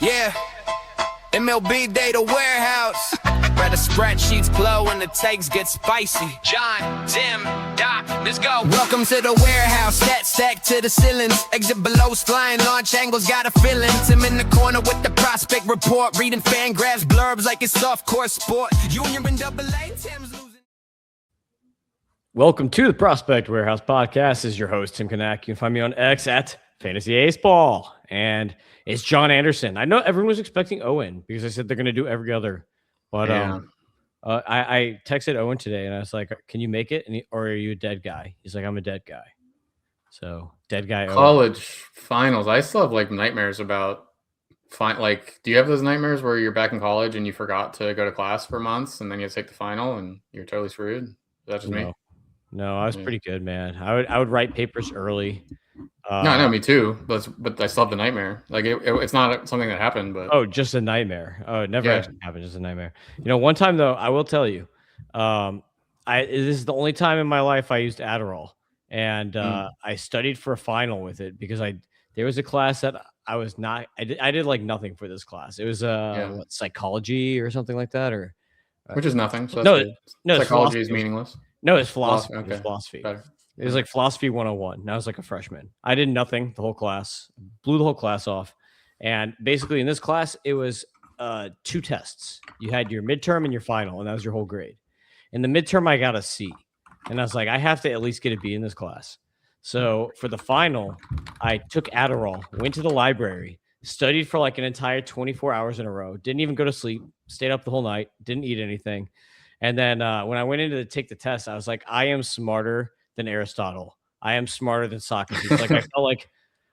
Yeah, MLB Data Warehouse. Where the spreadsheets flow and the takes get spicy. John, Tim, Doc, let's go. Welcome to the warehouse, stat stacked to the ceilings. Exit below, flying launch angles, got a feeling. Tim in the corner with the prospect report. Reading fan graphs, blurbs like it's soft core sport. Junior and double A, Tim's losing. Welcome to the Prospect Warehouse Podcast. This is your host, Tim Kanak. You can find me on X at Fantasy Ace Ball. And it's John Anderson. I know everyone was expecting Owen because I said they're going to do every other. But I texted Owen today and I was like, can you make it? Or are you a dead guy? He's like, I'm a dead guy. So dead guy. College finals. I still have like nightmares about do you have those nightmares where you're back in college and you forgot to go to class for months and then you have to take the final and you're totally screwed? Is that just me? No, I was pretty good, man. I would write papers early. No, me too. But I still have the nightmare. Like it's not something that happened, but just a nightmare. Oh, it never actually happened. Just a nightmare. You know, one time though, I will tell you, this is the only time in my life I used Adderall, and I studied for a final with it because there was a class that I did like nothing for this class. It was psychology or something like that, or which is nothing. So no, psychology is meaningless. No, it's philosophy. Okay. It's philosophy. Better. It was like philosophy 101. And I was like a freshman. I did nothing the whole class, blew the whole class off. And basically in this class, it was 2 tests. You had your midterm and your final, and that was your whole grade. In the midterm, I got a C. And I was like, I have to at least get a B in this class. So for the final, I took Adderall, went to the library, studied for like an entire 24 hours in a row, didn't even go to sleep, stayed up the whole night, didn't eat anything. And then when I went in to take the test, I was like, I am smarter than Aristotle. I am smarter than Socrates. Like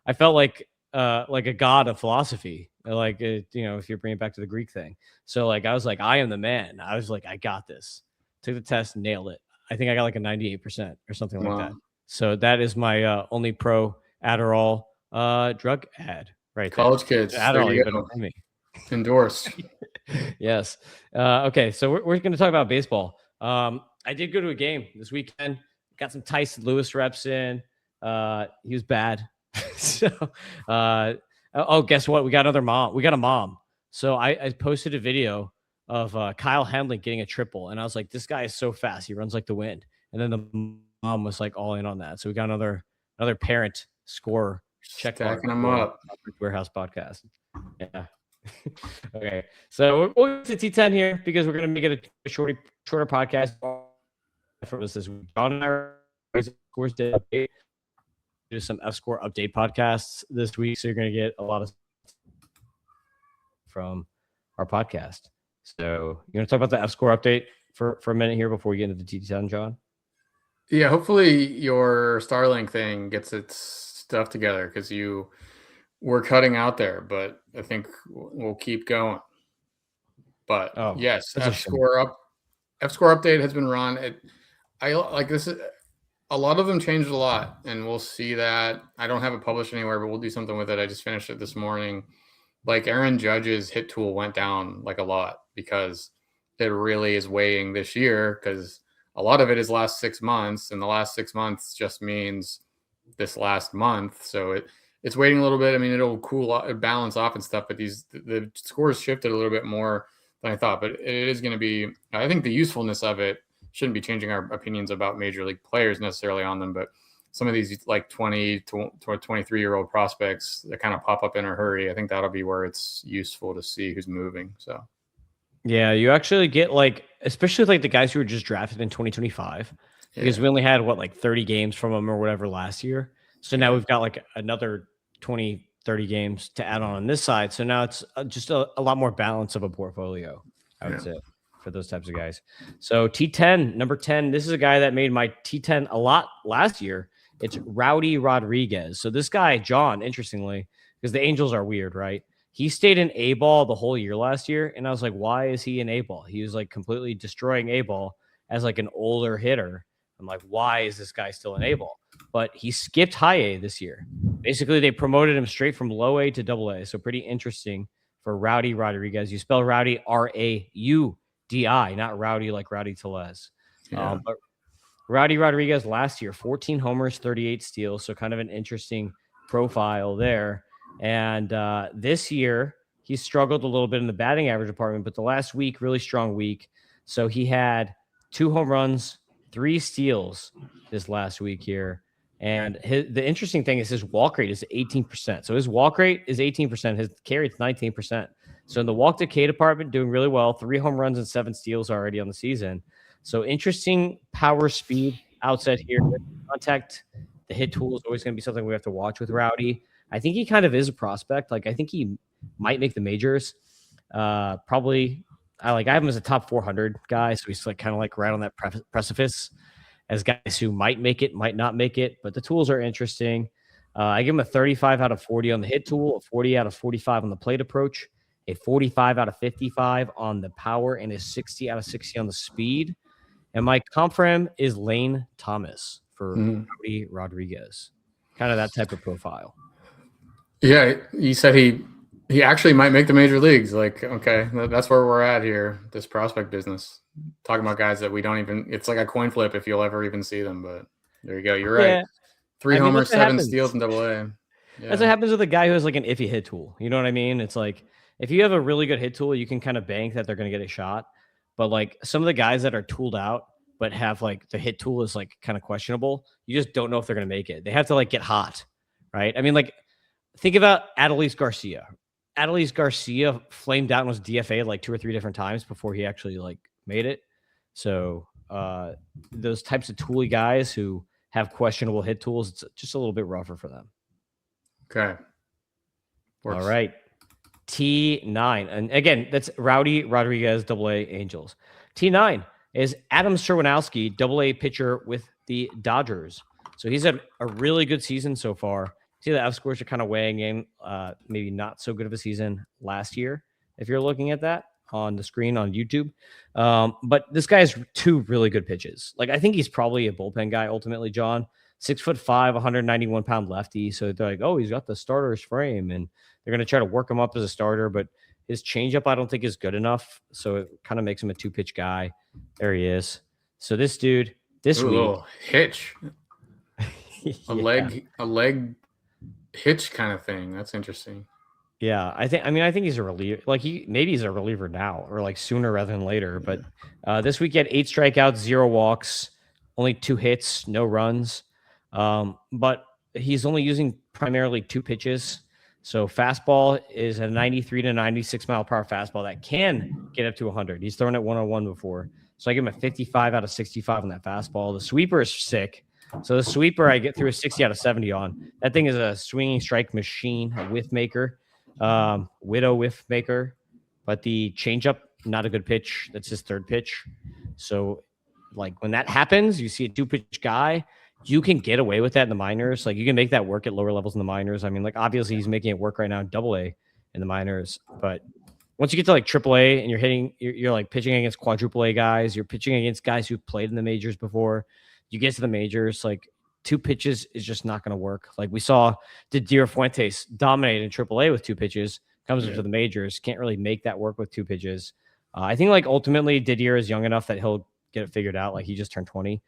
I felt like a god of philosophy. Like if you bring it back to the Greek thing. So like I was like, I am the man. I was like, I got this. Took the test, nailed it. I think I got like a 98% or something like that. So that is my only pro Adderall drug ad right College there. Kids. Adderall, you better pay me. Endorsed. Yes. Okay. So we're going to talk about baseball. I did go to a game this weekend. Got some Tyson Lewis reps in. He was bad. So, guess what? We got another mom. We got a mom. So I posted a video of Kyle Hamlin getting a triple, and I was like, this guy is so fast. He runs like the wind. And then the mom was like all in on that. So we got another parent score check mark. Stacking them up. Warehouse Podcast. Yeah. Okay, so we'll get to T10 here because we're going to make it a shorter podcast. For us this week, John and I scores did update. Do some F score update podcasts this week, so you're going to get a lot of from our podcast. So you want to talk about the F score update for a minute here before we get into the T10, John? Yeah, hopefully your Starlink thing gets its stuff together because we're cutting out there, but I think we'll keep going. But yes, F score update has been run. I like this. A lot of them changed a lot, and we'll see that. I don't have it published anywhere, but we'll do something with it. I just finished it this morning. Like Aaron Judge's hit tool went down like a lot because it really is weighing this year because a lot of it is last 6 months, and the last 6 months just means this last month. So it's waiting a little bit. I mean, it'll balance off and stuff, but the scores shifted a little bit more than I thought. But it is going to be, I think the usefulness of it shouldn't be changing our opinions about major league players necessarily on them, but some of these like 20 to 23-year-old prospects that kind of pop up in a hurry, I think that'll be where it's useful to see who's moving. So yeah, you actually get like, especially like the guys who were just drafted in 2025, because we only had 30 games from them or whatever last year. So now we've got like another 20, 30 games to add on this side. So now it's just a lot more balance of a portfolio, I would say, for those types of guys. So T10, number 10, this is a guy that made my T10 a lot last year. It's Rowdy Rodriguez. So this guy, John, interestingly, because the Angels are weird, right? He stayed in A-ball the whole year last year. And I was like, why is he in A-ball? He was like completely destroying A-ball as like an older hitter. I'm like, why is this guy still in A-ball? But he skipped high A this year. Basically, they promoted him straight from low A to double A. So pretty interesting for Rowdy Rodriguez. You spell Rowdy R-A-U-D-I, not Rowdy like Rowdy Tellez. Yeah. But Rowdy Rodriguez last year, 14 homers, 38 steals. So kind of an interesting profile there. And this year, He struggled a little bit in the batting average department, but the last week, really strong week. So he had 2 home runs, 3 steals this last week here. And the interesting thing is his walk rate is 18%. So his walk rate is 18%. His carry is 19%. So in the walk decay department, doing really well. 3 home runs and 7 steals already on the season. So interesting power, speed, outside here. Contact, the hit tool is always going to be something we have to watch with Rowdy. I think he kind of is a prospect. Like, I think he might make the majors. Probably, I have him as a top 400 guy. So he's like kind of like right on that precipice as guys who might make it, might not make it, but the tools are interesting. I give him a 35 out of 40 on the hit tool, a 40 out of 45 on the plate approach, a 45 out of 55 on the power, and a 60 out of 60 on the speed. And my comp for him is Lane Thomas for Rowdy Rodriguez. Kind of that type of profile. Yeah, you said he actually might make the major leagues. Like, okay, that's where we're at here, this prospect business. Talking about guys that we don't even – it's like a coin flip if you'll ever even see them. But there you go. You're right. Yeah. 3 homers, 7 steals in AA. Yeah. That's what happens with a guy who has like an iffy hit tool. You know what I mean? It's like if you have a really good hit tool, you can kind of bank that they're going to get a shot. But like some of the guys that are tooled out but have like the hit tool is like kind of questionable, you just don't know if they're going to make it. They have to like get hot, right? I mean, like think about Adolis Garcia. Adolis Garcia flamed out and was DFA like 2 or 3 different times before he actually like made it. So those types of tooly guys who have questionable hit tools, it's just a little bit rougher for them. Okay. Works. All right. T9. And again, that's Rowdy Rodriguez, AA Angels. T9 is Adam Serwanowski, AA pitcher with the Dodgers. So he's had a really good season so far. See, the F scores are kind of weighing in. Maybe not so good of a season last year, if you're looking at that on the screen on YouTube. But this guy has 2 really good pitches. Like, I think he's probably a bullpen guy ultimately, John. 6'5", 191-pound lefty. So they're like, oh, he's got the starter's frame, and they're going to try to work him up as a starter. But his changeup, I don't think, is good enough. So it kind of makes him a 2-pitch guy. There he is. So this dude, this week, little hitch, a leg hitch kind of thing. That's interesting. Yeah, I think he's a reliever. Like maybe he's a reliever now or like sooner rather than later. But this week he had 8 strikeouts, 0 walks, only 2 hits, no runs. But he's only using primarily 2 pitches. So fastball is a 93 to 96 mile per hour fastball that can get up to 100. He's thrown it 101 before. So I give him a 55 out of 65 on that fastball. The sweeper is sick. So the sweeper I get through a 60 out of 70 on. That thing is a swinging strike machine, a whiff maker, widow whiff maker. But the changeup, not a good pitch. That's his 3rd pitch. So like when that happens, you see a 2-pitch guy, you can get away with that in the minors. Like you can make that work at lower levels in the minors. I mean, like obviously he's making it work right now in AA in the minors. But once you get to like AAA and you're like pitching against quadruple A guys, you're pitching against guys who've played in the majors before. You get to the majors, like 2 pitches is just not going to work. Like we saw Didier Fuentes dominate in AAA with 2 pitches, comes into the majors, can't really make that work with 2 pitches. I think like ultimately Didier is young enough that he'll get it figured out. Like he just turned 20.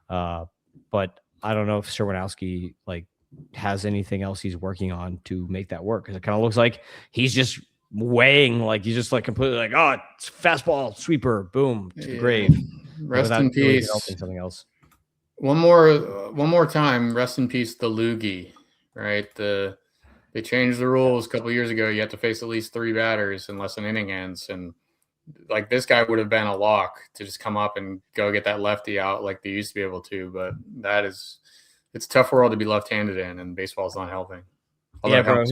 But I don't know if Serwanowski like has anything else he's working on to make that work. Cause it kind of looks like he's just weighing, like he's just like completely like, oh, it's fastball, sweeper, boom, to the grave. Rest in peace. Really something else. One more time. Rest in peace, the loogie. Right. They changed the rules a couple of years ago. You have to face at least 3 batters unless an inning ends, and like this guy would have been a lock to just come up and go get that lefty out like they used to be able to. But it's a tough world to be left-handed in, and baseball's not helping. Although bro,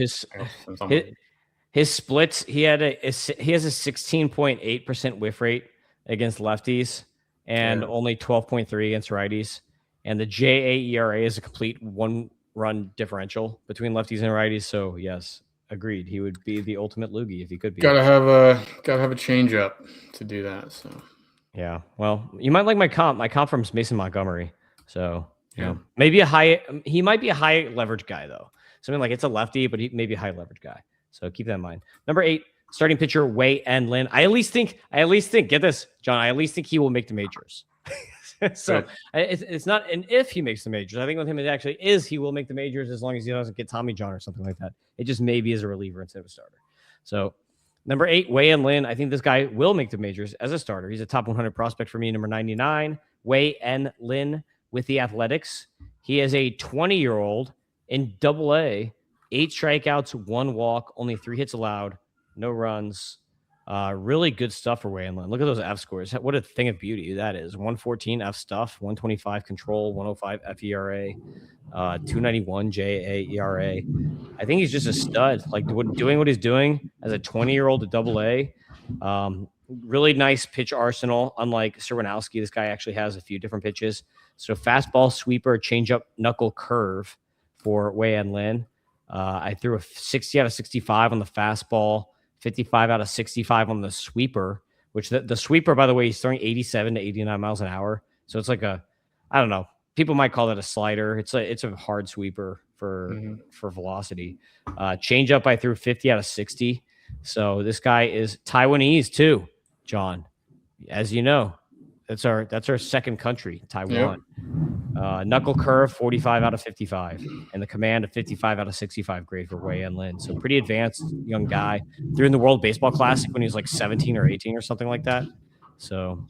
his splits, he has a 16.8% whiff rate against lefties and only 12.3 against righties. And the JAERA is a complete 1-run differential between lefties and righties. So yes, agreed. He would be the ultimate loogie if he could be. Gotta have a change up to do that. So yeah. Well, you might like my comp. My comp from Mason Montgomery. So you know, maybe he might be a high leverage guy though. Something like it's a lefty, but he may be a high leverage guy. So keep that in mind. Number 8, starting pitcher Wei En Lin. I at least think, get this, John, I at least think he will make the majors. So it's not an if he makes the majors. I think with him it actually is he will make the majors as long as he doesn't get Tommy John or something like that. It just maybe is a reliever instead of a starter. So Number 8, Wei En Lin. I think this guy will make the majors as a starter. He's a top 100 prospect for me. Number 99, Wei En Lin with the Athletics. He is a 20-year-old in AA, 8 strikeouts, 1 walk, only 3 hits allowed, no runs. Really good stuff for Wei En Lin. Look at those F scores. What a thing of beauty that is. 114 F stuff, 125 control, 105 F ERA, 291 JA ERA. I think he's just a stud. Like doing what he's doing as a 20-year-old at AA. Really nice pitch arsenal. Unlike Serwinowski, this guy actually has a few different pitches. So fastball, sweeper, changeup, knuckle, curve for Wei En Lin. I threw a 60 out of 65 on the fastball, 55 out of 65 on the sweeper, which the sweeper, by the way, he's throwing 87 to 89 miles an hour. So it's like I don't know. People might call that a slider. It's a hard sweeper for velocity. Changeup, I threw 50 out of 60. So this guy is Taiwanese too, John. As you know, that's our second country, Taiwan. Yep. Knuckle curve, 45 out of 55, and the command of 55 out of 65 grade for Wei En Lin. So pretty advanced young guy. Threw in the World Baseball Classic when he was like 17 or 18 or something like that. So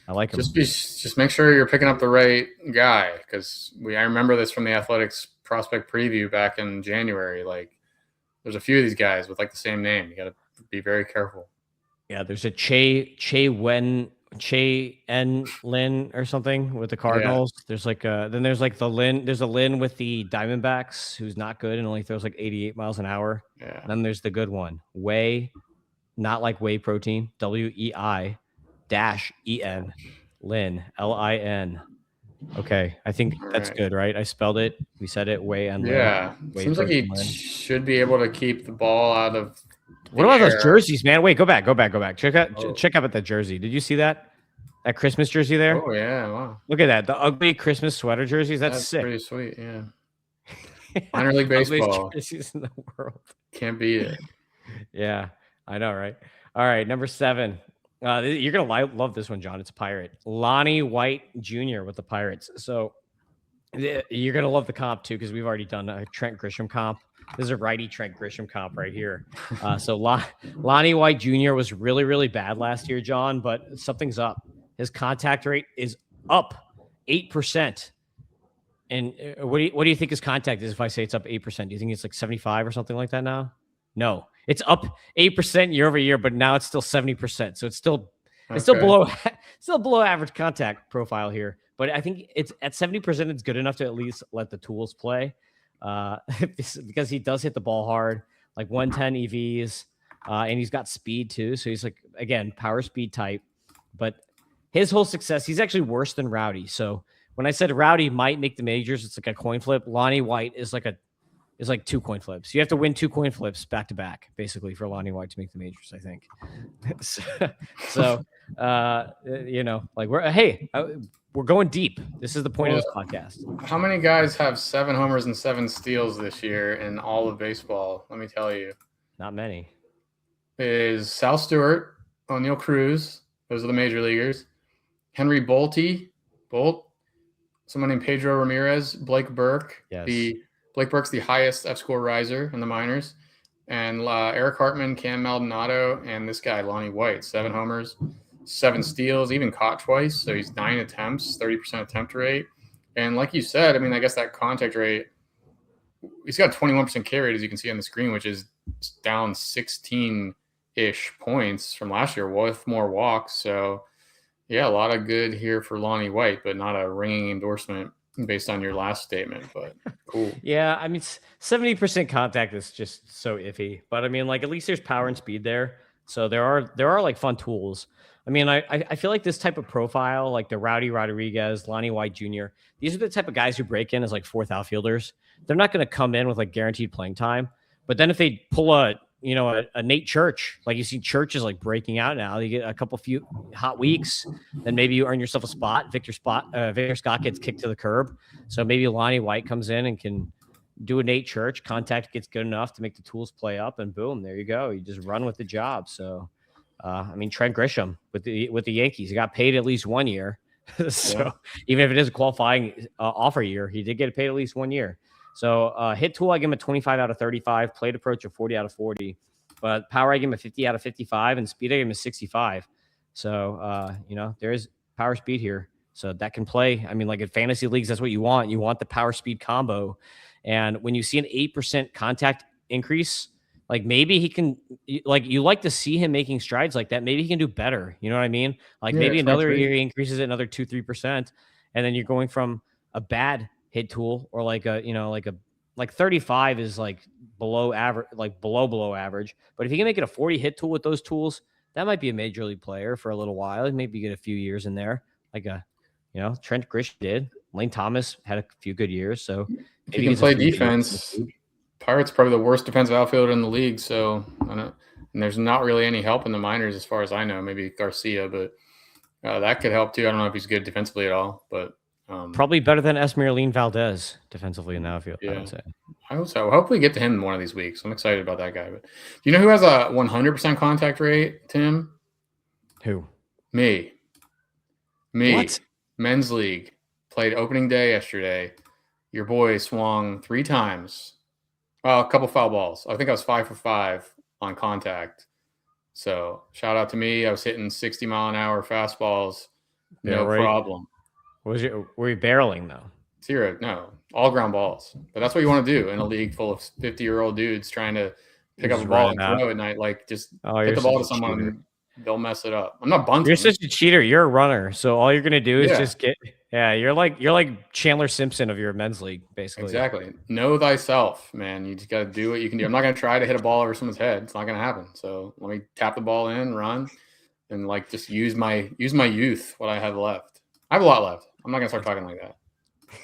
I like him. Just make sure you're picking up the right guy, because I remember this from the Athletics prospect preview back in January. Like, there's a few of these guys with like the same name. You got to be very careful. Yeah, there's a Che En Lin or something with the Cardinals. Yeah. There's like there's a Lin with the Diamondbacks who's not good and only throws like 88 miles an hour. Yeah. And then there's the good one, Wei, not like whey protein, WEI-EN Lin, LIN. Okay, I think that's good, right? I spelled it. We said it. Wei En Lin. Yeah, seems like he should be able to keep the ball out of. What about those jerseys, man? Wait, go back. Check out at that jersey. Did you see that Christmas jersey there? Oh yeah, wow. Look at that. The ugly Christmas sweater jerseys. That's sick. Pretty sweet, yeah. Minor league baseball. Jerseys in the world. Can't beat it. Yeah, I know, right? All right, number 7. You're gonna love this one, John. It's a Pirate. Lonnie White Jr. with the Pirates. So you're gonna love the comp too, because we've already done a Trent Grisham comp. This is a righty Trent Grisham comp right here. So Lonnie White Jr. was really, really bad last year, John, but something's up. His contact rate is up 8%. And what do you think his contact is if I say it's up 8%? Do you think it's like 75 or something like that now? No. It's up 8% year over year, but now it's still 70%. So it's still below average contact profile here. But I think it's at 70%, it's good enough to at least let the tools play. Because he does hit the ball hard, like 110 EVs, and he's got speed too. So he's like, again, power speed type. But his whole success, he's actually worse than Rowdy. So when I said Rowdy might make the majors, it's like a coin flip. Lonnie White is like 2 coin flips. You have to win 2 coin flips back to back, basically, for Lonnie White to make the majors, I think. We're going deep. This is the point of this podcast. How many guys have 7 homers and 7 steals this year in all of baseball? Let me tell you. Not many. It is Sal Stewart, O'Neill Cruz. Those are the major leaguers. Henry Bolt. Someone named Pedro Ramirez. Blake Burke. Yes. Blake Burke's the highest F-score riser in the minors. And Eric Hartman, Cam Maldonado, and this guy, Lonnie White. 7 homers. 7 steals, even caught twice. So he's 9 attempts, 30% attempt rate. And like you said, I mean, I guess that contact rate, he's got 21% K rate, as you can see on the screen, which is down 16-ish points from last year with more walks. So, yeah, a lot of good here for Lonnie White, but not a ringing endorsement based on your last statement. But cool. Yeah, I mean, 70% contact is just so iffy. But, I mean, like, at least there's power and speed there. So there are like fun tools. I mean, I feel like this type of profile, like the Rowdy Rodriguez, Lonnie White Jr., these are the type of guys who break in as like 4th outfielders. They're not going to come in with like guaranteed playing time. But then if they pull a Nate Church, like you see Church is like breaking out now, you get a few hot weeks, then maybe you earn yourself a spot. Victor Scott gets kicked to the curb. So maybe Lonnie White comes in and can do a Nate Church. Contact gets good enough to make the tools play up, and boom, there you go. You just run with the job. So. I mean, Trent Grisham with the Yankees, he got paid at least 1 year. So yeah. Even if it is a qualifying offer year, he did get paid at least 1 year. So hit tool, I give him a 25 out of 35, plate approach of 40 out of 40. but power I give him a 50 out of 55, and speed I give him a 65. So there is power speed here. So that can play. I mean, like in fantasy leagues, that's what you want. You want the power speed combo. And when you see an 8% contact increase, like maybe he can, like you like to see him making strides like that. Maybe he can do better. You know what I mean? Like maybe another year he increases it another 2-3%. And then you're going from a bad hit tool or like 35 is like below average, like below average. But if you can make it a 40 hit tool with those tools, that might be a major league player for a little while. Maybe get a few years in there. Like Trent Grisham did. Lane Thomas had a few good years. So if he can play defense, Pirates probably the worst defensive outfielder in the league. So and there's not really any help in the minors as far as I know. Maybe Garcia, but that could help too. I don't know if he's good defensively at all, but probably better than Esmeralin Valdez defensively in the outfield. Yeah. I would say. I hope so. Hopefully get to him one of these weeks. I'm excited about that guy. But do you know who has a 100% contact rate, Tim? Who? Me. What? Men's league. Played opening day yesterday. Your boy swung 3 times. Well, a couple foul balls. I think I was 5 for 5 on contact. So shout out to me. I was hitting 60-mile-an-hour fastballs. No problem. Were you barreling though? 0. No, all ground balls. But that's what you want to do in a league full of 50-year-old dudes trying to pick up a ball and throw at night. Like just hit the ball to someone and they'll mess it up. I'm not bunting. You're such a cheater. You're a runner. So all you're gonna do is just get. Yeah, you're like Chandler Simpson of your men's league, basically. Exactly. Know thyself, man. You just got to do what you can do. I'm not going to try to hit a ball over someone's head. It's not going to happen. So let me tap the ball in, run, and like just use my youth, what I have left. I have a lot left. I'm not going to start talking like that.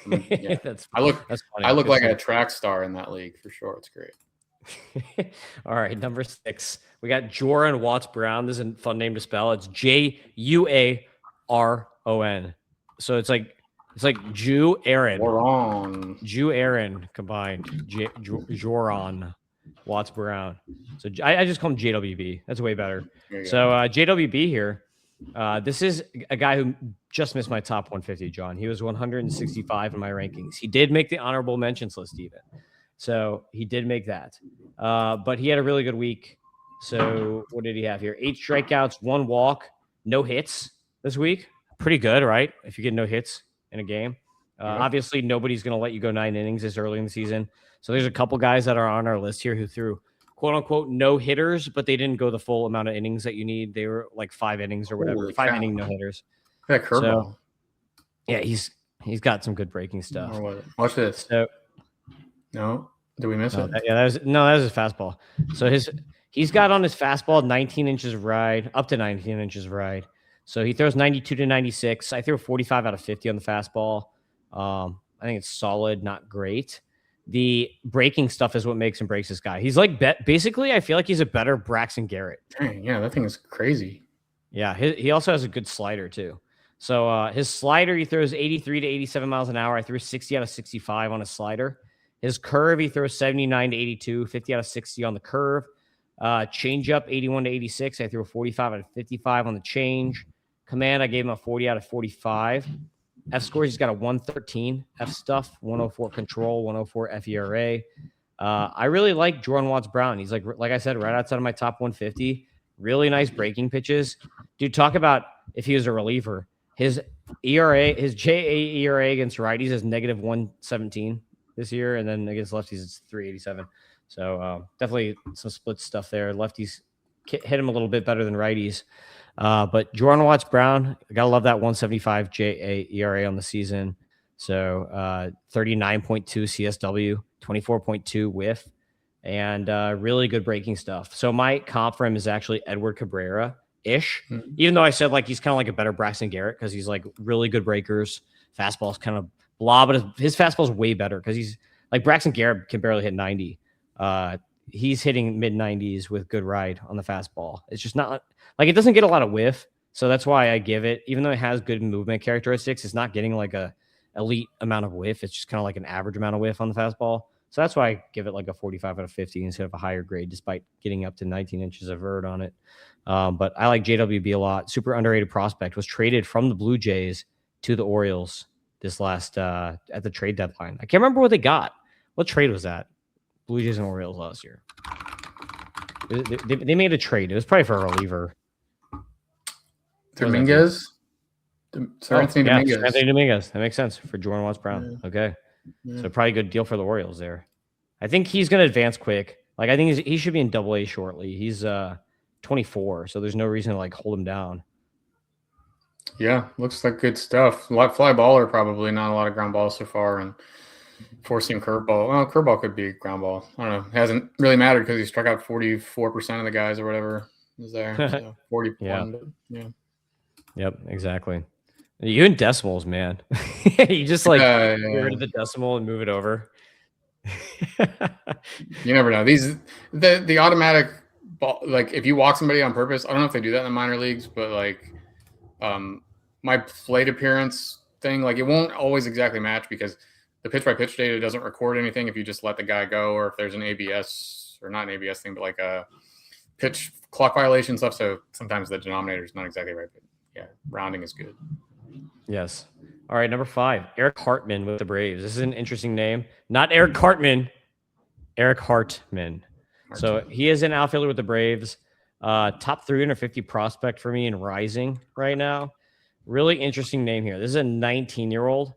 I mean, yeah. That's I look like a track star in that league for sure. It's great. All right, number 6. We got Joran Watts Brown. This is a fun name to spell. It's Juaron. So it's like Jew Aaron. Jew Aaron combined. Joran Watts Brown. So I just call him JWB. That's way better. So JWB here. This is a guy who just missed my top 150, John. He was 165 in my rankings. He did make the honorable mentions list even. So he did make that. But he had a really good week. So what did he have here? 8 strikeouts, 1 walk, no hits this week. Pretty good, right? If you get no hits in a game. Obviously, nobody's going to let you go 9 innings this early in the season. So there's a couple guys that are on our list here who threw quote-unquote no hitters, but they didn't go the full amount of innings that you need. They were like 5 innings or whatever. 5-inning no hitters. That curveball. So, yeah, he's got some good breaking stuff. Watch this. So, no, did we miss it? That was his fastball. So he's got on his fastball 19 inches of ride, up to 19 inches of ride. So he throws 92 to 96. I threw 45 out of 50 on the fastball. I think it's solid, not great. The breaking stuff is what makes and breaks this guy. He's like basically, I feel like he's a better Braxton Garrett. Dang, yeah, that thing is crazy. Yeah, he also has a good slider too. So his slider, he throws 83 to 87 miles an hour. I threw 60 out of 65 on his slider. His curve, he throws 79 to 82, 50 out of 60 on the curve. Change up 81 to 86. I threw a 45 out of 55 on the change. Command, I gave him a 40 out of 45. F scores, he's got a 113 F stuff, 104 control, 104 FERA. I really like Joran Watts Brown. He's like I said, right outside of my top 150. Really nice breaking pitches. Dude, talk about if he was a reliever. His ERA, his JA ERA against righties is negative 117 this year, and then against lefties it's 387. So definitely some split stuff there. Lefties hit him a little bit better than righties. But Joran Watts Brown, gotta love that 175 JA ERA on the season. So 39.2 CSW, 24.2 whiff, and really good breaking stuff. So my comp for him is actually Edward Cabrera-ish, even though I said like he's kind of like a better Braxton Garrett because he's like really good breakers. Fastball's kind of blah, but his fastball's way better because he's like Braxton Garrett can barely hit 90. He's hitting mid-90s with good ride on the fastball. It's just not like it doesn't get a lot of whiff. So that's why I give it, even though it has good movement characteristics, it's not getting like a elite amount of whiff. It's just kind of like an average amount of whiff on the fastball. So that's why I give it like a 45 out of 50 instead of a higher grade, despite getting up to 19 inches of vert on it. But I like JWB a lot. Super underrated prospect. Was traded from the Blue Jays to the Orioles this last at the trade deadline. I can't remember what they got. What trade was that? Blue Jays and Orioles last year. They made a trade. It was probably for a reliever. Dominguez. Sir Anthony Dominguez. Sir Anthony Dominguez. That makes sense for Jordan Watts Brown. Yeah. Okay, Yeah. so probably a good deal for the Orioles there. I think he's going to advance quick. Like I think he should be in Double-A shortly. He's 24, so there's no reason to like hold him down. Yeah, looks like good stuff. A lot fly baller, probably not a lot of ground balls so far, and forcing curveball. Well, curveball could be ground ball. I don't know. It hasn't really mattered because he struck out 44% of the guys or whatever is there. So 41. Yeah. But, yeah. Yep, exactly. You in decimals, man. You just like get rid of the decimal and move it over. You never know. The automatic ball, like if you walk somebody on purpose, I don't know if they do that in the minor leagues, but like my plate appearance thing, like it won't always exactly match because the pitch by pitch data doesn't record anything if you just let the guy go or if there's an ABS or not an ABS thing, but like a pitch clock violation stuff. So sometimes the denominator is not exactly right, but yeah, rounding is good. Yes. All right, number 5, Eric Hartman with the Braves. This is an interesting name. Not Eric Cartman, Eric Hartman. So he is an outfielder with the Braves. Top 350 prospect for me in Rising right now. Really interesting name here. This is a 19-year-old.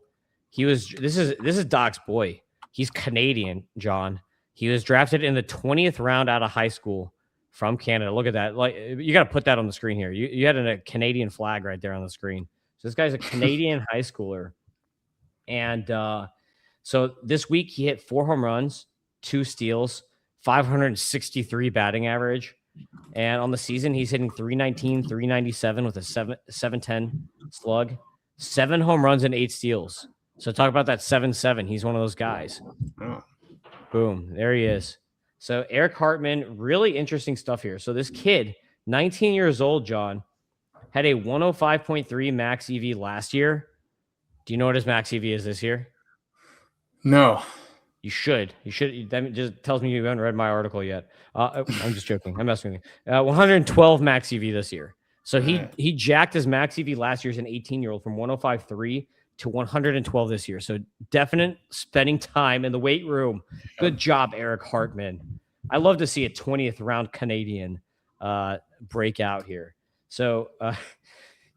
This is Doc's boy. He's Canadian, John. He was drafted in the 20th round out of high school from Canada. Look at that. Like you got to put that on the screen here. You had a Canadian flag right there on the screen. So this guy's a Canadian high schooler. And so this week he hit 4 home runs, 2 steals, 563 batting average. And on the season, he's hitting 319, 397 with a 710 slug, 7 home runs and 8 steals. So talk about that 7-7. He's one of those guys. Oh. Boom. There he is. So Eric Hartman, really interesting stuff here. So this kid, 19 years old, John, had a 105.3 max EV last year. Do you know what his max EV is this year? No. You should. That just tells me you haven't read my article yet. I'm just joking. I'm messing with you. 112 max EV this year. So he jacked his max EV last year as an 18-year-old from 105.3 to 112 this year. So definite spending time in the weight room. Good job, Eric Hartman. I love to see a 20th round Canadian breakout here. So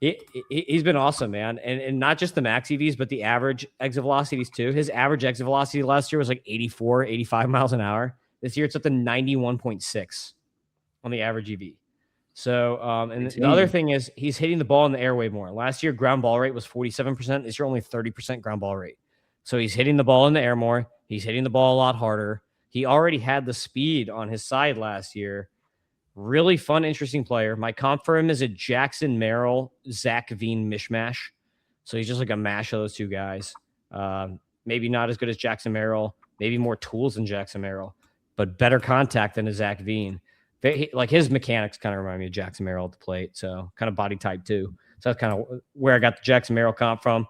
he's been awesome, man. And not just the max EVs, but the average exit velocities too. His average exit velocity last year was like 84, 85 miles an hour. This year it's up to 91.6 on the average EV. So, and the other thing is he's hitting the ball in the airway more. Last year, ground ball rate was 47%. This year, only 30% ground ball rate. So he's hitting the ball in the air more. He's hitting the ball a lot harder. He already had the speed on his side last year. Really fun, interesting player. My comp for him is a Jackson Merrill, Zach Veen mishmash. So he's just like a mash of those two guys. Maybe not as good as Jackson Merrill. Maybe more tools than Jackson Merrill, but better contact than a Zach Veen. Like his mechanics kind of remind me of Jackson Merrill at the plate. So kind of body type too. So that's kind of where I got the Jackson Merrill comp from.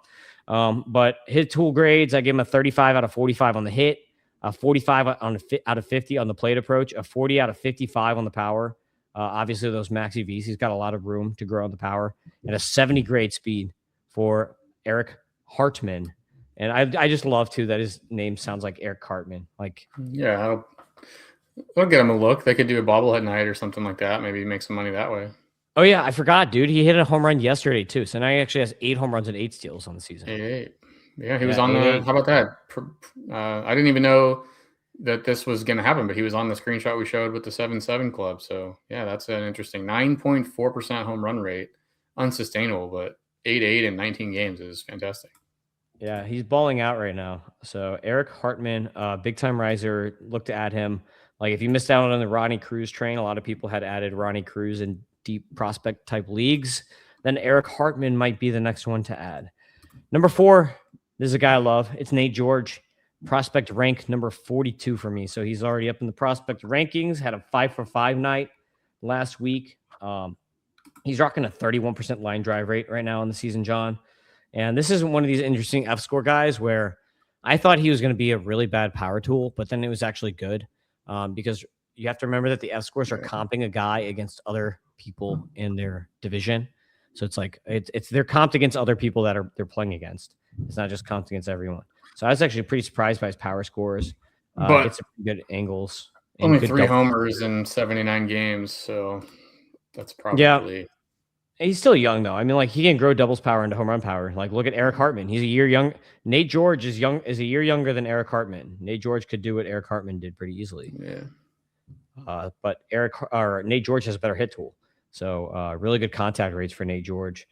But his tool grades, I give him a 35 out of 45 on the hit, a 45 out of 50 on the plate approach, a 40 out of 55 on the power. Obviously, those max EVs, he's got a lot of room to grow on the power, and a 70 grade speed for Eric Hartman. And I just love too that his name sounds like Eric Cartman. Like, yeah, I'll get him a look. They could do a bobblehead night or something like that. Maybe make some money that way. Oh yeah, I forgot, dude. He hit a home run yesterday too. So now he actually has 8 home runs and 8 steals on the season. 8. Yeah, he was on the. How about that? I didn't even know that this was going to happen, but he was on the screenshot we showed with the 7-7 club. So yeah, that's an interesting 9.4% home run rate, unsustainable, but 8-8 in 19 games is fantastic. Yeah, he's balling out right now. So Eric Hartman, big time riser. Look to add him. Like if you missed out on the Ronnie Cruz train, a lot of people had added Ronnie Cruz in deep prospect type leagues. Then Eric Hartman might be the next one to add. Number 4, this is a guy I love. It's Nate George, prospect rank number 42 for me. So he's already up in the prospect rankings, had a 5 for 5 night last week. He's rocking a 31% line drive rate right now in the season, John. And this is one of these interesting F-score guys where I thought he was going to be a really bad power tool, but then it was actually good. Because you have to remember that the F-scores are comping a guy against other people in their division. So it's like they're comped against other people that they're playing against. It's not just comped against everyone. So I was actually pretty surprised by his power scores. Gets some good angles and Only could 3 double. homers in 79 games, so that's Yeah, probably he's still young though. I mean, like he can grow doubles power into home run power. Like look at Eric Hartman. He's a year young. Nate George is a year younger than Eric Hartman. Nate George could do what Eric Hartman did pretty easily. yeah. But Nate George has a better hit tool. So really good contact rates for Nate George.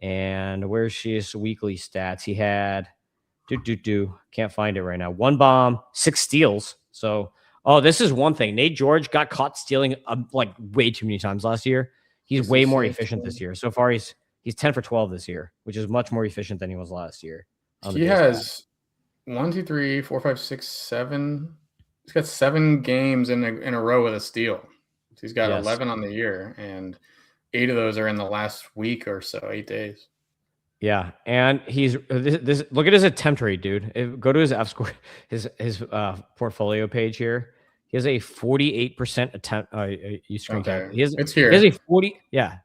And where's his weekly stats? He had can't find it right now. 1 bomb, 6 steals. So this is one thing. Nate George got caught stealing like way too many times last year. He's way more efficient this year. So far, he's 10 for 12 this year, which is much more efficient than he was last year. He has 1, 2, 3, 4, 5, 6, 7. He's got 7 games in a row with a steal. So he's got 11 on the year, and 8 of those are in the last week or so, 8 days. Yeah, and he's this. Look at his attempt rate, dude. Go to his F score, his portfolio page here. He has a 48% attempt. You screen cap. It's here. He has a 40. Yeah,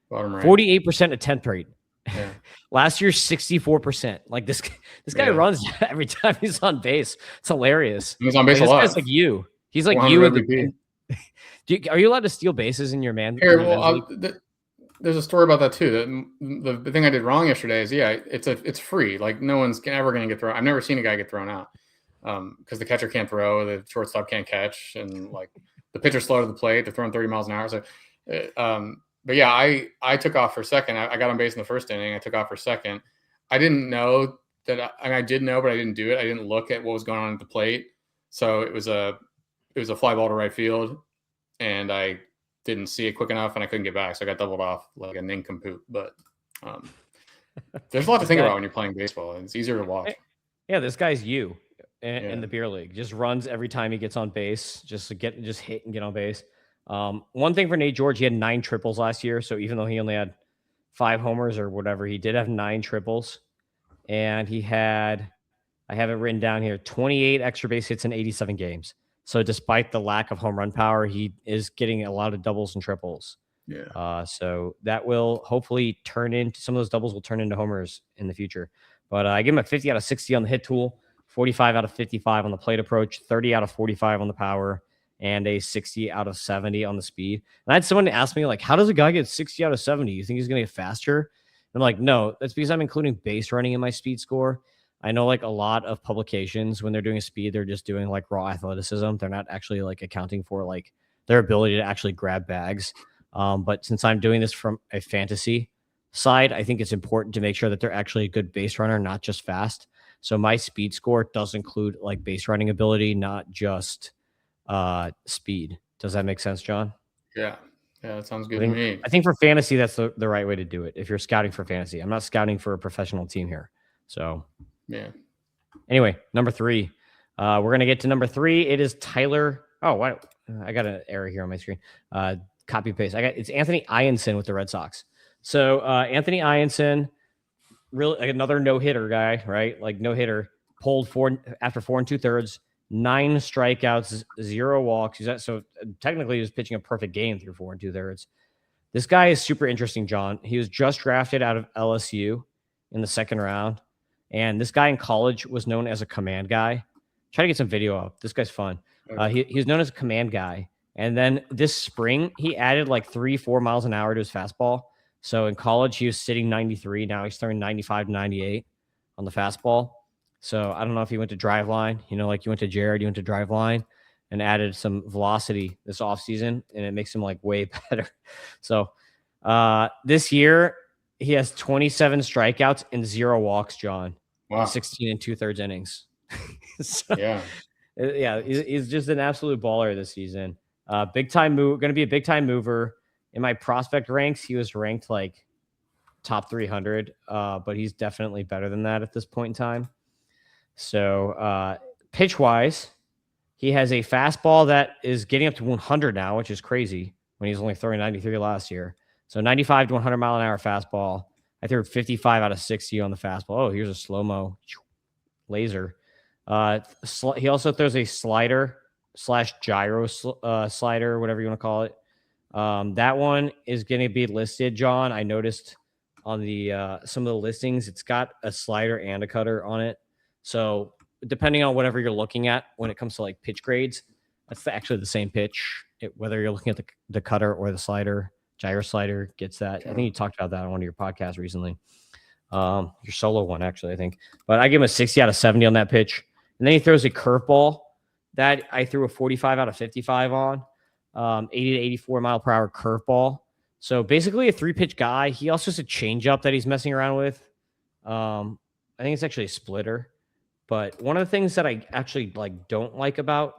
bottom right. 48% attempt rate. Yeah. Last year, 64%. Like this guy runs every time he's on base. It's hilarious. He's on base a lot. This guy's like you. He's like you. Are you allowed to steal bases in your man? Here, well, there's a story about that too. The thing I did wrong yesterday is it's free. Like no one's ever going to get thrown. I've never seen a guy get thrown out because the catcher can't throw, the shortstop can't catch, and like the pitcher's slow to the plate. They're throwing 30 miles an hour. So, but yeah, I took off for second. I got on base in the first inning. I took off for second. I didn't know that. I did know, but I didn't do it. I didn't look at what was going on at the plate. So it was a fly ball to right field, and I didn't see it quick enough, and I couldn't get back, so I got doubled off like a nincompoop. But there's a lot to think about when you're playing baseball, and it's easier to watch. Yeah, this guy's you in the beer league. Just runs every time he gets on base, just hit and get on base. One thing for Nate George, he had 9 triples last year, so even though he only had 5 homers or whatever, he did have 9 triples, and he had, I have it written down here, 28 extra base hits in 87 games. So despite the lack of home run power, he is getting a lot of doubles and triples. Yeah. So that will hopefully turn into, some of those doubles will turn into homers in the future. But I give him a 50 out of 60 on the hit tool, 45 out of 55 on the plate approach, 30 out of 45 on the power, and a 60 out of 70 on the speed. And I had someone ask me, like, how does a guy get 60 out of 70? You think he's going to get faster? And I'm like, no, that's because I'm including base running in my speed score. I know like a lot of publications, when they're doing a speed, they're just doing like raw athleticism. They're not actually like accounting for like their ability to actually grab bags. But since I'm doing this from a fantasy side, I think it's important to make sure that they're actually a good base runner, not just fast. So my speed score does include like base running ability, not just speed. Does that make sense, John? Yeah. Yeah, that sounds good to me. I think for fantasy, that's the right way to do it. If you're scouting for fantasy, I'm not scouting for a professional team here. So yeah. Anyway, number 3. We're going to get to number 3. It is Tyler. Oh, wow. I got an error here on my screen. Copy paste. It's Anthony Ianson with the Red Sox. So Anthony Ianson, really another no-hitter guy, right? Like no-hitter, pulled 4 after 4 2/3, 9 strikeouts, 0 walks. So technically he was pitching a perfect game through 4 2/3. This guy is super interesting, John. He was just drafted out of LSU in the 2nd round. And this guy in college was known as a command guy. Try to get some video up. This guy's fun. He was known as a command guy. And then this spring, he added like 3-4 miles an hour to his fastball. So in college, he was sitting 93. Now he's throwing 95 to 98 on the fastball. So I don't know if he went to Driveline. You know, like you went to Jared, you went to Driveline and added some velocity this offseason, and it makes him like way better. So this year, he has 27 strikeouts and 0 walks, John. Wow. 16 2/3 innings. So, yeah. Yeah. He's just an absolute baller this season. Big time move, going to be a big time mover. In my prospect ranks, he was ranked like top 300, but he's definitely better than that at this point in time. So pitch wise, he has a fastball that is getting up to 100 now, which is crazy when he's only throwing 93 last year. So 95 to 100 mile an hour fastball. I threw 55 out of 60 on the fastball. Oh, here's a slow-mo laser. He also throws a slider / gyro slider, whatever you want to call it. That one is going to be listed, John. I noticed on the some of the listings, it's got a slider and a cutter on it. So depending on whatever you're looking at when it comes to like pitch grades, That's actually the same pitch, whether you're looking at the cutter or the slider. Gyro slider gets that. I think you talked about that on one of your podcasts recently. Your solo one, actually, I think. But I give him a 60 out of 70 on that pitch. And then he throws a curveball that I threw a 45 out of 55 on, 80 to 84 mile per hour curveball. So basically a 3-pitch guy. He also has a changeup that he's messing around with. I think it's actually a splitter. But one of the things that I actually don't like about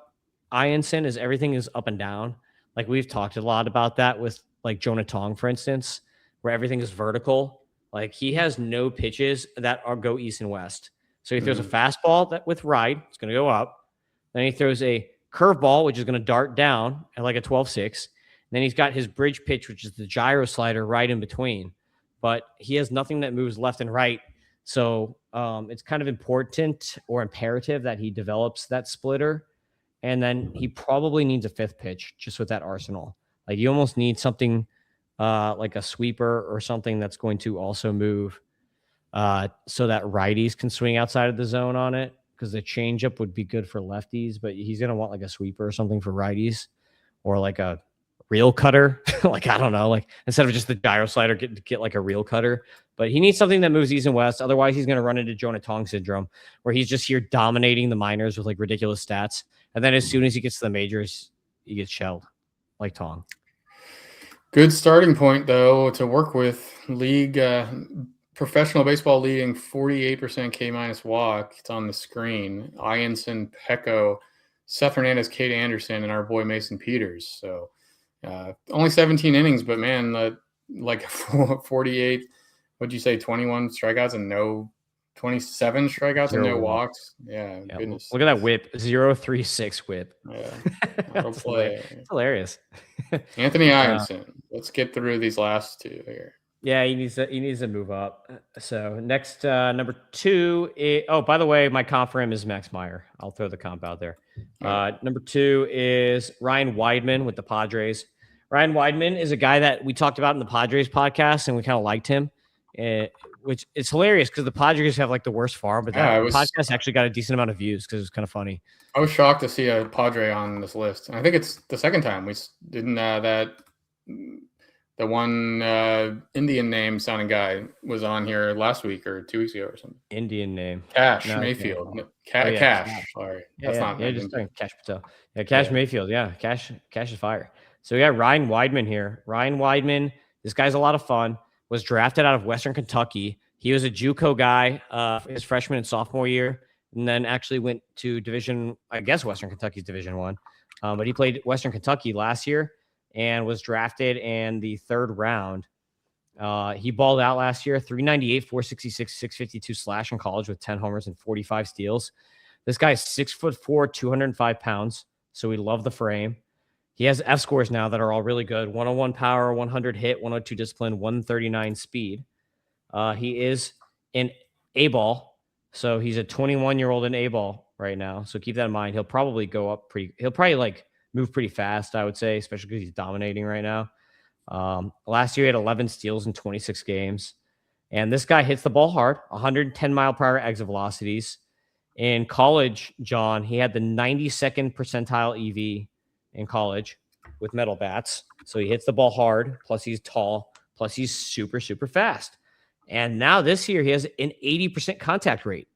Ianson is everything is up and down. Like we've talked a lot about that with like Jonah Tong, for instance, where everything is vertical. Like he has no pitches that go east and west. So he throws a fastball that with ride, it's going to go up. Then he throws a curveball, which is going to dart down at like a 12-6. Then he's got his bridge pitch, which is the gyro slider right in between. But he has nothing that moves left and right. So it's kind of important or imperative that he develops that splitter. And then he probably needs a 5th pitch just with that arsenal. Like you almost need something like a sweeper or something that's going to also move so that righties can swing outside of the zone on it, because the changeup would be good for lefties, but he's going to want like a sweeper or something for righties, or like a real cutter. Like, I don't know, like instead of just the gyro slider, get like a real cutter. But he needs something that moves east and west. Otherwise, he's going to run into Jonah Tong syndrome, where he's just here dominating the minors with like ridiculous stats. And then as soon as he gets to the majors, he gets shelled like Tong. Good starting point, though, to work with. League professional baseball leading 48% K- walk. It's on the screen. Ianson, Pecco, Seth Hernandez, Kate Anderson, and our boy Mason Peters. So only 17 innings, but man, like 48, what'd you say, 21 strikeouts and no 27 strikeouts and no walks. Yeah, goodness. Look at that whip, 0.36 whip. Yeah, that'll play. It's hilarious. Anthony Ianson. Let's get through these last two here. Yeah, he needs to move up. So next, number 2. By the way, my comp for him is Max Meyer. I'll throw the comp out there. Number 2 is Ryan Weidman with the Padres. Ryan Weidman is a guy that we talked about in the Padres podcast, and we kind of liked him. Which is hilarious because the Padres have like the worst farm, but that podcast actually got a decent amount of views because it was kind of funny. I was shocked to see a Padre on this list. And I think it's the second time we didn't the one Indian name sounding guy was on here last week or 2 weeks ago or something. Indian name. Cash Mayfield. No, Cash. Sorry. That's not just Cash Patel. Yeah, Cash Mayfield. Yeah, Cash is fire. So we got Ryan Weidman here. Ryan Weidman, this guy's a lot of fun. Was drafted out of Western Kentucky. He was a JUCO guy his freshman and sophomore year, and then actually went to Western Kentucky's Division I. But he played Western Kentucky last year and was drafted in the 3rd round. He balled out last year, 398, 466, 652 slash in college with 10 homers and 45 steals. This guy is 6'4", 205 pounds, so we love the frame. He has F scores now that are all really good. 101 power, 100 hit, 102 discipline, 139 speed. He is in A-ball, so he's a 21-year-old in A-ball right now. So keep that in mind. He'll probably go up he'll probably like move pretty fast, I would say, especially because he's dominating right now. Last year he had 11 steals in 26 games. And this guy hits the ball hard, 110 mile per hour exit velocities. In college, John, he had the 92nd percentile EV in college with metal bats. So he hits the ball hard, plus he's tall, plus he's super, super fast. And now this year he has an 80% contact rate.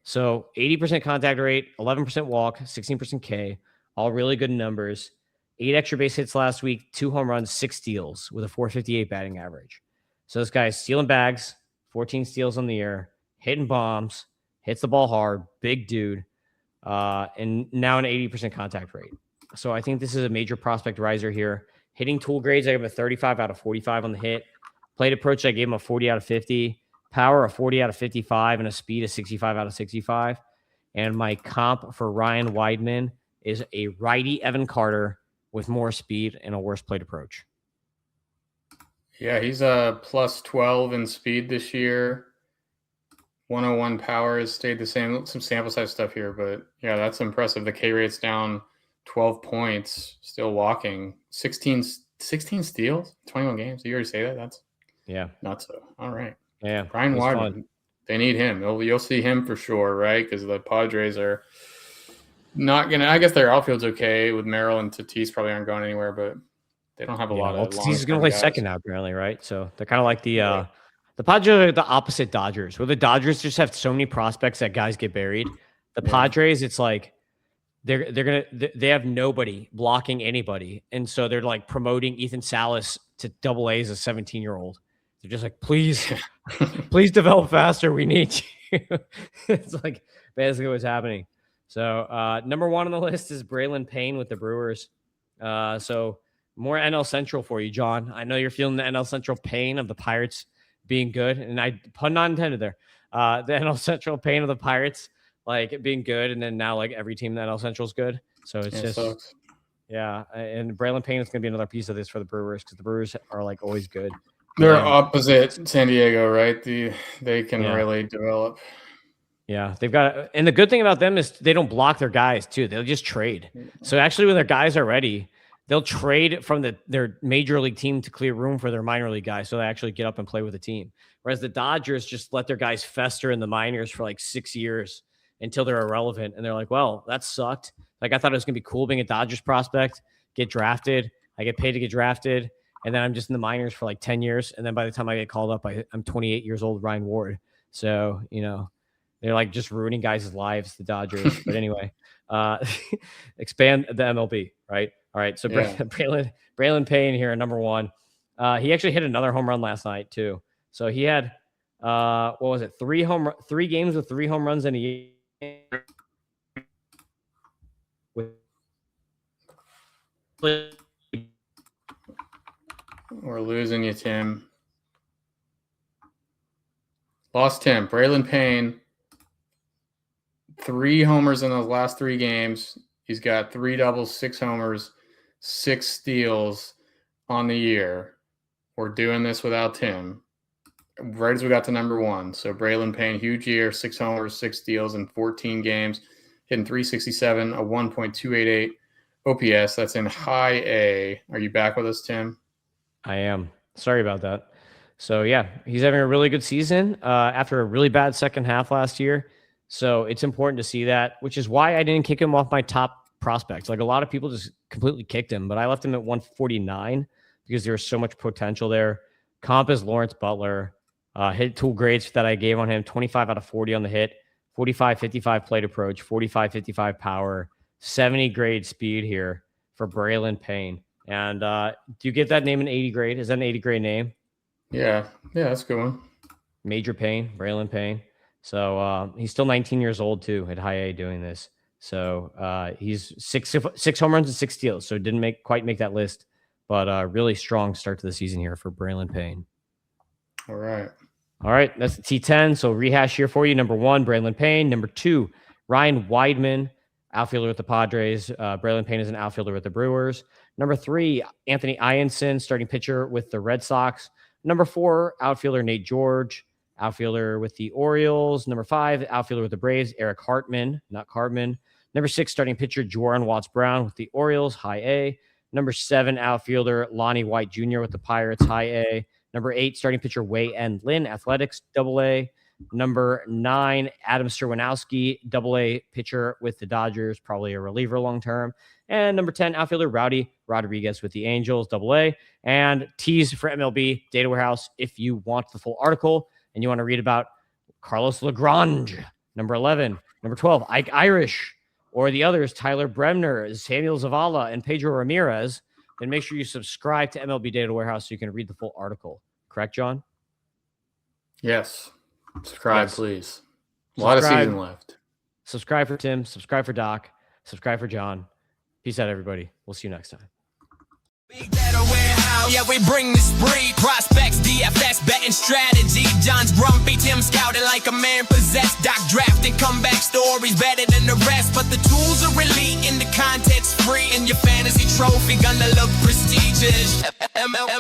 So 80% contact rate, 11% walk, 16% K, all really good numbers. 8 extra base hits last week, 2 home runs, 6 steals with a 458 batting average. So this guy is stealing bags, 14 steals on the year, hitting bombs, hits the ball hard, big dude, and now an 80% contact rate. So I think this is a major prospect riser here. Hitting tool grades, I gave him a 35 out of 45 on the hit. Plate approach, I gave him a 40 out of 50. Power, a 40 out of 55, and a speed, a 65 out of 65. And my comp for Ryan Weidman is a righty Evan Carter with more speed and a worse plate approach. Yeah, he's a plus 12 in speed this year. 101 power has stayed the same. Some sample size stuff here, but yeah, that's impressive. The K rate's down 12 points, still walking. 16 steals, 21 games. Did you already say that? That's nuts. All right. Yeah. Brian Weidman, they need him. You'll see him for sure, right? Because the Padres are not gonna. I guess their outfield's okay with Merrill and Tatis probably aren't going anywhere, but they don't have a lot of. He's going to play second now, apparently, right? So they're kind of like the Padres are the opposite Dodgers, where the Dodgers just have so many prospects that guys get buried. The Padres, it's like they have nobody blocking anybody, and so they're like promoting Ethan Salas to Double-A as a 17-year-old. They're just like, please develop faster. We need you. It's like basically what's happening. So number 1 on the list is Braylon Payne with the Brewers. So more NL Central for you, John. I know you're feeling the NL Central pain of the Pirates being good, and I pun not intended there. The NL Central pain of the Pirates like being good, and then now like every team in the NL Central is good. So it's just sucks. Yeah. And Braylon Payne is going to be another piece of this for the Brewers because the Brewers are like always good. They're opposite San Diego, right? They can really develop. Yeah, they've got, and the good thing about them is they don't block their guys too. They'll just trade. So actually, when their guys are ready, they'll trade from their major league team to clear room for their minor league guys, so they actually get up and play with the team. Whereas the Dodgers just let their guys fester in the minors for like 6 years until they're irrelevant, and they're like, "Well, that sucked." Like I thought it was gonna be cool being a Dodgers prospect, get drafted, I get paid to get drafted, and then I'm just in the minors for like 10 years, and then by the time I get called up, I'm 28 years old, Ryan Ward. So they're like just ruining guys' lives, the Dodgers. But anyway, expand the MLB, right? All right. So Braylon Payne here, number 1. He actually hit another home run last night too. So he had what was it? 3 games with 3 home runs in a year. We're losing you, Tim. Lost Tim. Braylon Payne. 3 homers in the last 3 games. He's got 3 doubles, 6 homers, 6 steals on the year. We're doing this without Tim. Right as we got to number 1. So Braylon Payne, huge year, 6 homers, 6 steals in 14 games, hitting .367, a 1.288 OPS. That's in high A. Are you back with us, Tim? I am. Sorry about that. So yeah, he's having a really good season after a really bad second half last year. So it's important to see that, which is why I didn't kick him off my top prospects. Like a lot of people just completely kicked him, but I left him at 149 because there was so much potential there. Comp is Lawrence Butler. Hit tool grades that I gave on him, 25 out of 40 on the hit, 45-55 plate approach, 45-55 power, 70 grade speed here for Braylon Payne. And do you get that name an 80 grade? Is that an 80 grade name? Yeah, that's a good one. Major Payne, Braylon Payne. So he's still 19 years old too at high A doing this. So he's six home runs and 6 steals. So didn't quite make that list, but really strong start to the season here for Braylon Payne. All right. That's the T10. So rehash here for you. Number 1, Braylon Payne. Number 2, Ryan Weidman, outfielder with the Padres. Braylon Payne is an outfielder with the Brewers. Number 3, Anthony Ianson, starting pitcher with the Red Sox. Number 4, outfielder Nate George, outfielder with the Orioles. Number 5, outfielder with the Braves, Eric Hartman, not Cardman. Number 6, starting pitcher Joran Watts-Brown with the Orioles, high A. Number 7, outfielder Lonnie White Jr. with the Pirates, high A. Number 8, starting pitcher Wei N. Lin, Athletics, double A. Number 9, Adam Serwinowski, double A pitcher with the Dodgers, probably a reliever long-term. And number 10, outfielder Rowdy Rodriguez with the Angels, double A. And tease for MLB Data Warehouse if you want the full article and you want to read about Carlos Lagrange, number 11. Number 12, Ike Irish, or the others, Tyler Bremner, Samuel Zavala, and Pedro Ramirez, then make sure you subscribe to MLB Data Warehouse so you can read the full article. Correct, John? Yes. Subscribe, please. A lot of season left. Subscribe for Tim. Subscribe for Doc. Subscribe for John. Peace out, everybody. We'll see you next time. Big Data Warehouse. Yeah, we bring the spree. Prospects, DFS, betting strategy. John's grumpy, Tim scouting like a man possessed. Doc drafting comeback stories better than the rest. But the tools are elite and the content's free. And your fantasy trophy gonna look prestigious. ML.